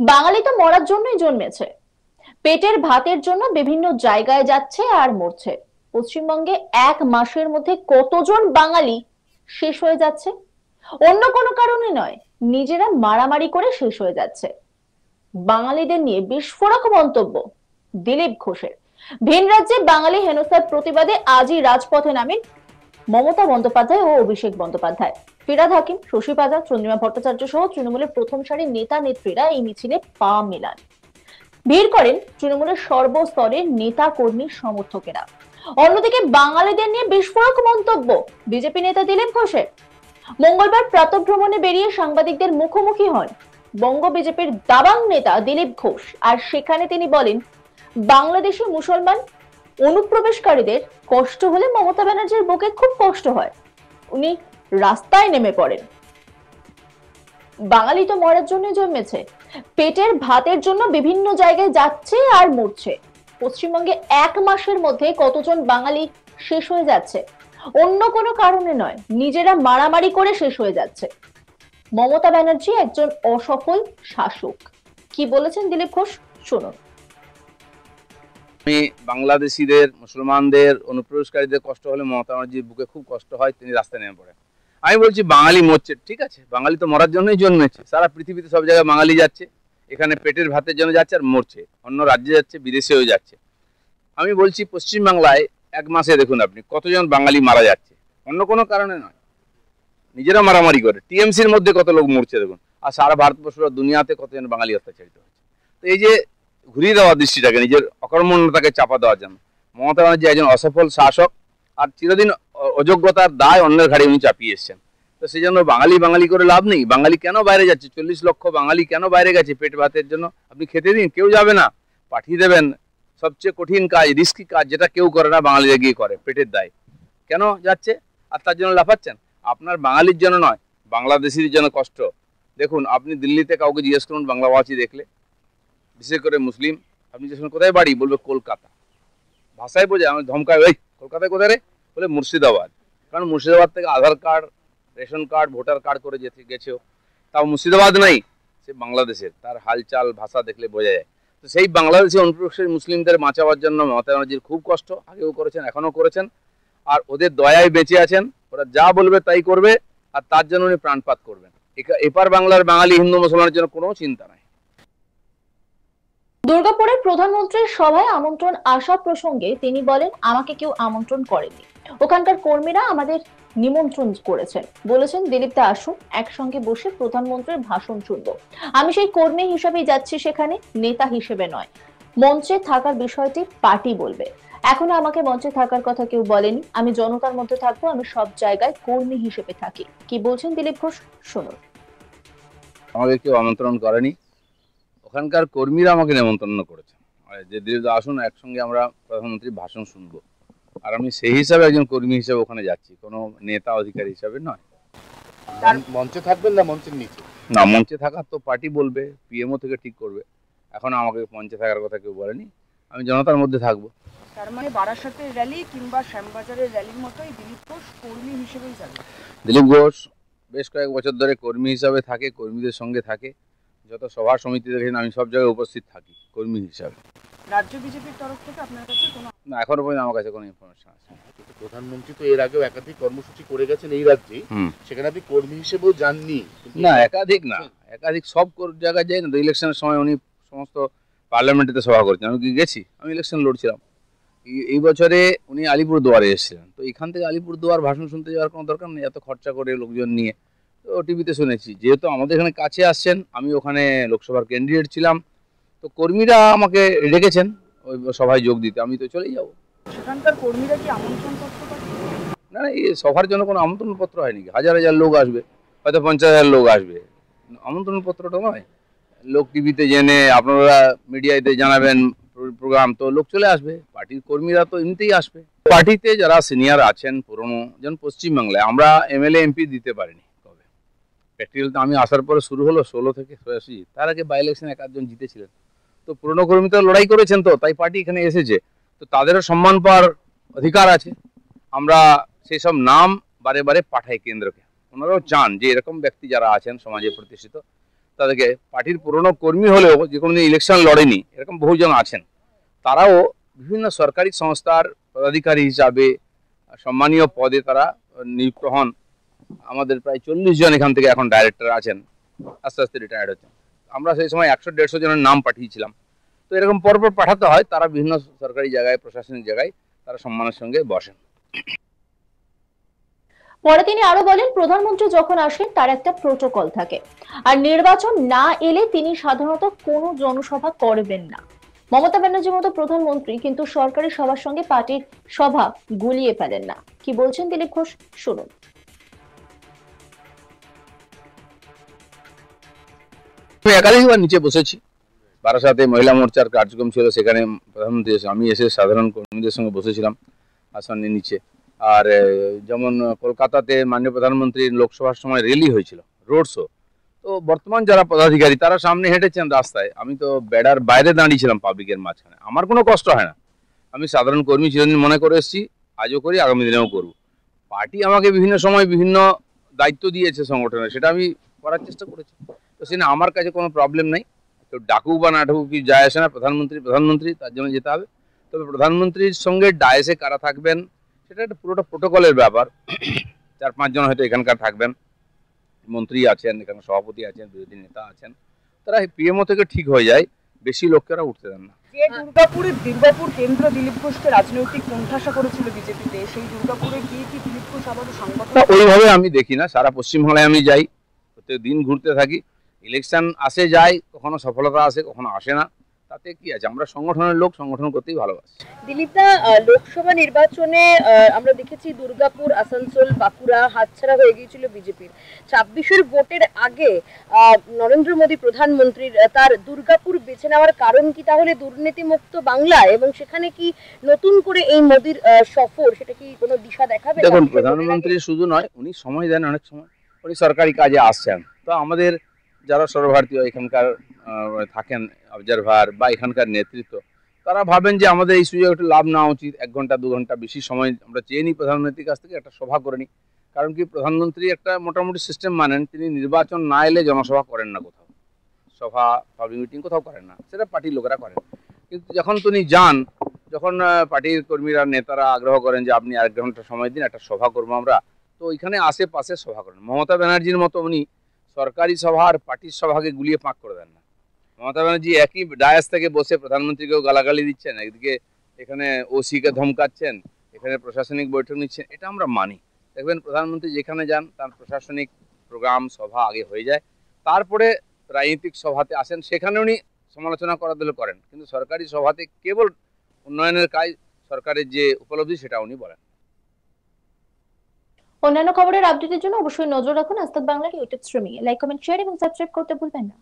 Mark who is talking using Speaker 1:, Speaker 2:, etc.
Speaker 1: বাঙালি তো মরার জন্যই জন্মেছে। পেটের ভাতের জন্য বিভিন্ন জায়গায় যাচ্ছে আর মরছে। পশ্চিমবঙ্গে 1 মাসের মধ্যে কতজন বাঙালি শেষ হয়ে যাচ্ছে? অন্য কোনো কারণে নয়, নিজেরা মারামারি করে শেষ হয়ে যাচ্ছে। বাঙালিদের নিয়ে বিস্ফোরক মন্তব্য দিলীপ ঘোষের। ভিন রাজ্যে বাঙালি হেনস্থার প্রতিবাদে আজই রাজপথে নামেন মমতা বন্দ্যোপাধ্যায় ও অভিষেক বন্দ্যোপাধ্যায়। ফিরহাদ হাকিম, শশী পাজা, চন্দ্রিমা ভট্টাচার্য সহ তৃণমূলের প্রথম সারির নেতা নেত্রীরা এই মিছিলে পা মেলান। ভিড় করেন তৃণমূলের সর্বস্তরের নেতা কর্মী সমর্থকেরা। অন্যদিকে বাঙালিদের নিয়ে বিস্ফোরক মন্তব্য বিজেপি নেতা দিলীপ ঘোষের। মঙ্গলবার প্রাতঃভ্রমণে বেরিয়ে সাংবাদিকদের মুখোমুখি হন বঙ্গ বিজেপির দাবাং নেতা দিলীপ ঘোষ। আর সেখানে তিনি বলেন, বাংলাদেশি মুসলমান অনুপ্রবেশকারীদের কষ্ট হলে মমতা ব্যানার্জির বুকে খুব কষ্ট হয়। উনি রাস্তায় নেমে পড়েন। বাঙালি তো মরার জন্য জন্মেছে, পেটের ভাতের জন্য বিভিন্ন জায়গায় যাচ্ছে আর মরছে। পশ্চিমবঙ্গে 1 মাসের মধ্যে কতজন বাঙালি শেষ হয়ে যাচ্ছে? অন্য কোনো কারণে নয়, নিজেরা মারামারি করে শেষ হয়ে যাচ্ছে। মমতা ব্যানার্জি একজন অসফল শাসক। কি বলেছেন দিলীপ ঘোষ, শুনুন।
Speaker 2: আমি বাংলাদেশিদের, মুসলমানদের, অনুপ্রবেশকারীদের কষ্ট হলে মমতা ব্যানার্জির বুকে খুব কষ্ট হয়, তিনি রাস্তায় নেমে পড়েন। আমি বলছি বাঙালি মরছে, ঠিক আছে, বাঙালি তো মরার জন্যই জন্মেছে। সারা পৃথিবীতে সব জায়গায় বাঙালি যাচ্ছে, এখানে পেটের ভাতের জন্য যাচ্ছে আর মরছে, অন্য রাজ্যে যাচ্ছে, বিদেশেও যাচ্ছে। আমি বলছি পশ্চিমবাংলায় 1 মাসে দেখুন আপনি কতজন বাঙালি মারা যাচ্ছে, অন্য কোনো কারণে নয়, নিজেরা মারামারি করে। টিএমসির মধ্যে কত লোক মরছে দেখুন, আর সারা ভারতবর্ষ দুনিয়াতে কতজন বাঙালি অত্যাচারিত হচ্ছে। তো এই যে ঘুরিয়ে দেওয়া দৃষ্টিটাকে, নিজের অকর্মণ্যতাকে চাপা দেওয়ার জন্য মমতা ব্যানার্জি একজন অসফল শাসক, আর চিরদিন অযোগ্যতার দায় অন্যের ঘাড়ে উনি চাপিয়ে এসছেন। তো সেই জন্য বাঙালি বাঙালি করে লাভ নেই। বাঙালি কেন বাইরে যাচ্ছে? 40 লক্ষ বাঙালি কেন বাইরে গেছে? পেট ভাতের জন্য। আপনি খেতে দিন, কেউ যাবে না, পাঠিয়ে দেবেন। সবচেয়ে কঠিন কাজ, রিস্কি কাজ, যেটা কেউ করে না, বাঙালিরা গিয়ে করে, পেটের দায়। কেন যাচ্ছে? আর তার জন্য লাফাচ্ছেন? আপনার বাঙালির জন্য নয়, বাংলাদেশির জন্য কষ্ট। দেখুন, আপনি দিল্লিতে কাউকে জিজ্ঞেস করুন বাংলাভাষী দেখলে, বিশেষ করে মুসলিম, আপনি যখন কোথায় বাড়ি বলবে কলকাতা, ভাষায় বোঝায়। আমি ধমকায়, ওই কলকাতায় কোথায় রে? বলে মুর্শিদাবাদ। কারণ মুর্শিদাবাদ থেকে Aadhaar card, ration card, voter card করে যেতে গেছেও, তাও মুর্শিদাবাদ নাই, সে বাংলাদেশের। তার হালচাল, ভাষা দেখলে বোঝা যায়। তো সেই বাংলাদেশি অনুপ্রবেশকারী মুসলিমদের বাঁচাবার জন্য মমতা ব্যানার্জির খুব কষ্ট, আগেও করেছেন, এখনো করেছেন, আর ওদের দয়ায় বেঁচে আছেন। ওরা যা বলবে তাই করবে, আর তার জন্য উনি প্রাণপাত করবেন। এপার বাংলার বাঙালি, হিন্দু মুসলমানের জন্য কোনো চিন্তা নাই।
Speaker 1: দুর্গাপুরের প্রধানমন্ত্রীর সভায় আমন্ত্রণ আসা প্রসঙ্গে তিনি বলেন, আমাকে কেউ আমন্ত্রণ করেনি, ওখানকার কর্মীরা আমাদের নিমন্ত্রণ করেছেন। বলেছেন, দিলীপ দা আসুন, একসঙ্গে বসে প্রধানমন্ত্রীর ভাষণ শুনবো। আমি সেই কর্মী হিসেবেই যাচ্ছি সেখানে, নেতা হিসেবে নয়। মঞ্চে থাকার বিষয়টি পার্টি বলবে। এখনো আমাকে মঞ্চে থাকার কথা কেউ বলেনি। আমি জনতার মধ্যে থাকবো, আমি সব জায়গায় কর্মী হিসেবে থাকি। কি বলছেন দিলীপ ঘোষ, শুনুন।
Speaker 2: আমাকে কেউ আমন্ত্রণ করেনি, ওখানকার কর্মীরা আমাকে নেমন্তন্ন করেছেন যে দিলীপ আসুন, একসঙ্গে আমরা প্রধানমন্ত্রীর ভাষণ শুনবো। আর আমি সেই হিসাবে একজন কর্মী হিসেবে ওখানে যাচ্ছি, কোনো নেতা অধিকারী হিসাবে নয়।
Speaker 3: মঞ্চে থাকবেন না মঞ্চের নিচে?
Speaker 2: না, মঞ্চে থাকার তো পার্টি বলবে, পিএমও থেকে ঠিক করবে। এখন আমাকে মঞ্চে থাকার কথা কেউ বলেনি, আমি জনতার মধ্যে থাকবো।
Speaker 4: তার মানে বারাসাতের র্যালি কিংবা শ্যামবাজারের র্যালির মতোই দিলীপ ঘোষ কর্মী হিসেবেই যাবে?
Speaker 2: দিলীপ ঘোষ বেশ কয়েক বছর ধরে কর্মী হিসাবে থাকে, কর্মীদের সঙ্গে থাকে। যত সভা সমিতি দেখেন আমি সব জায়গায় উপস্থিত থাকি কর্মী হিসাবে।
Speaker 4: রাজ্য বিজেপির তরফ থেকে আপনার কাছে কোনো?
Speaker 2: না, এখনো পর্যন্ত আমার কাছে কোনো ইনফরমেশন আছে।
Speaker 3: প্রধানমন্ত্রী তো এর আগেও একাধিক কর্মসূচি করে গেছেন এই রাজ্যে, সেখানে আপনি কর্মী হিসেবেও যাননি?
Speaker 2: না, একাধিক না, একাধিক সব জায়গায় যাই না তো। ইলেকশনের সময় উনি সমস্ত পার্লামেন্টেতে সভা করেছেন, আমি কি গেছি? আমি ইলেকশন লড়ছিলাম। এই বছরে উনি আলিপুরদুয়ারে এসেছিলেন, তো এখান থেকে আলিপুরদুয়ার ভাষণ শুনতে যাওয়ার কোনো দরকার নেই, এত খরচা করে লোকজন নিয়ে। তো টিভিতে শুনেছি, যেহেতু আমাদের এখানে কাছে আসছেন, আমি ওখানে লোকসভার ক্যান্ডিডেট ছিলাম, তো কর্মীরা আমাকে ডেকেছেন ওই সভায় যোগ দিতে, আমি তো চলেই যাব।
Speaker 4: সেখানকার কর্মীরা কি আমন্ত্রণ পত্র পাঠিয়েছে?
Speaker 2: না না, এই সভার জন্য কোনো আমন্ত্রণ পত্র হয় নাকি? হাজার হাজার লোক আসবে, হয়তো 50,000 লোক আসবে, আমন্ত্রণ পত্রটা নয়। লোক টিভিতে জেনে, আপনারা মিডিয়াতে জানাবেন প্রোগ্রাম, তো লোক চলে আসবে। পার্টির কর্মীরা তো এমনিতেই আসবে। পার্টিতে যারা সিনিয়র আছেন, পুরনো, যেমন পশ্চিমবাংলায় আমরা এমএলএ এমপি দিতে পারিনি কবে। প্র্যাকটিক্যাল তো আমি আসার পরে শুরু হলো 16 থেকে 86, তার আগে বাই ইলেকশন 1-2 জিতেছিলেন। তো পুরনো কর্মী তো লড়াই করেছেন, তো তাই পার্টি এখানে এসেছে, তো তাদেরও সম্মান পাওয়ার অধিকার আছে। আমরা সেই সব নাম বারে বারে পাঠাই কেন্দ্রকে, ওনারাও চান যে এরকম ব্যক্তি যারা আছেন সমাজে প্রতিষ্ঠিত, তাদেরকে পার্টির পুরনো কর্মী হলেও যে কোনো ইলেকশন লড়েনি, এরকম বহুজন আছেন। তারাও বিভিন্ন সরকারি সংস্থার পদাধিকারী হিসাবে সম্মানীয় পদে তারা নিযুক্ত হন। আমাদের প্রায় 40 জন এখান থেকে এখন ডাইরেক্টর আছেন, আস্তে আস্তে রিটায়ার্ড হচ্ছেন। আমরা সেই সময় 100-150 জনের নাম পাঠিয়েছিলাম। তো এরকম পরপর পাঠাতে হয়, তারা বিভিন্ন সরকারি জায়গায়, প্রশাসনিক জায়গায় তারা সম্মানের সঙ্গে বসেন।
Speaker 1: পরে তিনি আরো বলেন, প্রধানমন্ত্রী যখন আসেন তার একটা প্রোটোকল থাকে, আর নির্বাচন না এলে তিনি সাধারণত কোনো জনসভা করবেন না। মমতা ব্যানার্জির মতো প্রধানমন্ত্রী কিন্তু সরকারি সভার সঙ্গে পার্টির সভা গুলিয়ে ফেলেন না। কি বলছেন দিলীপ ঘোষ, শুনুন।
Speaker 2: আমি একাধিকবার নিচে বসেছি, বারাসাতে মহিলা মোর্চার কার্যক্রম ছিল, সেখানে প্রধানমন্ত্রী এসে আমি এসে সাধারণ কর্মীদের সঙ্গে বসেছিলাম আসনের নিচে। আর যেমন কলকাতাতে মাননীয় প্রধানমন্ত্রীর লোকসভার সময় র্যালি হয়েছিল, রোড শো, তো বর্তমান যারা পদাধিকারী তারা সামনে হেঁটেছেন রাস্তায়, আমি তো বেড়ার বাইরে দাঁড়িয়েছিলাম পাবলিকের মাঝখানে। আমার কোনো কষ্ট হয় না, আমি সাধারণ কর্মী চিরদিন মনে করে এসেছি, আজও করি, আগামী দিনেও করব। পার্টি আমাকে বিভিন্ন সময় বিভিন্ন দায়িত্ব দিয়েছে সংগঠনের, সেটা আমি করার চেষ্টা করেছি। তো সেটা আমার কাছে কোনো প্রবলেম নেই, কেউ ডাকুক বা না ডাকুক কি যায় আসে না, প্রধানমন্ত্রী তার জন্য যেতে হবে। তবে প্রধানমন্ত্রীর সঙ্গে ডায়েসে কারা থাকবেন সেটা একটা পুরোটা প্রোটোকলের ব্যাপার। 4-5 জন হয়তো এখানকার থাকবেন, মন্ত্রী আছেন, এখানে সভাপতি আছেন, বিরোধী নেতা আছেন, তারা পিএমও থেকে ঠিক হয়ে যায়, বেশি লোকেরা উঠতে দেন না।
Speaker 4: যে দুর্গাপুর কেন্দ্র দিলীপ ঘোষকে রাজনৈতিক কোণঠাসা করেছিল বিজেপিতে, সেই দুর্গাপুরে গিয়ে কি দিলীপ ঘোষ আবারও সংগঠন?
Speaker 2: ওইভাবে আমি দেখি না, সারা পশ্চিমবাংলায় আমি যাই, প্রত্যেক দিন ঘুরতে থাকি, ইলেকশন আসে যায়, কখনো সফলতা আসে কখনো আসে না, তাতে কি আছে, আমরা সংগঠনের লোক, সংগঠন করতেই ভালোবাসি।
Speaker 5: দিলীপদা, লোকসভা নির্বাচনে আমরা দেখেছি দুর্গাপুর, আসানসোল, বাঁকুড়া হাতছাড়া হয়ে গিয়েছিল বিজেপির। 26-এর ভোটের আগে নরেন্দ্র মোদী প্রধানমন্ত্রীর তার দুর্গাপুর বেছে নেওয়ার কারণ কি তাহলে দুর্নীতিমুক্ত বাংলা, এবং সেখানে কি নতুন করে এই মোদীর সফর, সেটা কি কোনো দিশা দেখাবে?
Speaker 2: দেখুন, প্রধানমন্ত্রী শুধু নয়, উনি সময় দেন, অনেক সময় উনি সরকারি কাজে আসছেন। তো আমাদের যারা সর্বভারতীয় এখানকার থাকেন অবজারভার বা এখানকার নেতৃত্ব, তারা ভাবেন যে আমাদের এই সুযোগ একটু লাভ নেওয়া উচিত, 1 ঘন্টা 2 ঘন্টা বেশি সময় আমরা চেয়ে নিই প্রধানমন্ত্রীর কাছ থেকে, একটা সভা করে নিই। কারণ কি, প্রধানমন্ত্রী একটা মোটামুটি সিস্টেম মানেন, তিনি নির্বাচন না এলে জনসভা করেন না, কোথাও সভা পাবলিক মিটিং কোথাও করেন না, সেটা পার্টির লোকেরা করেন। কিন্তু যখন তিনি যান, যখন পার্টির কর্মীরা নেতারা আগ্রহ করেন যে আপনি 1 ঘন্টা সময় দিন, একটা সভা করবো আমরা, তো ওইখানে আশেপাশে সভা করেন। মমতা ব্যানার্জির মতো উনি সরকারি সভা আর পার্টির সভাকে গুলিয়ে ফাঁক করে দেন না। মমতা ব্যানার্জি একই ডায়াস থেকে বসে প্রধানমন্ত্রীকেও গালাগালি দিচ্ছেন, একদিকে এখানে ওসিকে ধমকাচ্ছেন, এখানে প্রশাসনিক বৈঠক নিচ্ছেন, এটা আমরা মানি। দেখবেন প্রধানমন্ত্রী যেখানে যান তার প্রশাসনিক প্রোগ্রাম সভা আগে হয়ে যায়, তারপরে রাজনৈতিক সভাতে আসেন, সেখানে উনি সমালোচনা করার দিলে করেন, কিন্তু সরকারি সভাতে কেবল উন্নয়নের কাজ, সরকারের যে উপলব্ধি সেটা উনি বলেন।
Speaker 1: অন্যান্য খবরের আপডেটের জন্য অবশ্যই নজর রাখুন আজ তাক বাংলার ইউটিউব স্ট্রিমিং এ। লাইক, কমেন্ট, শেয়ার এবং সাবস্ক্রাইব করতে ভুলবেন না।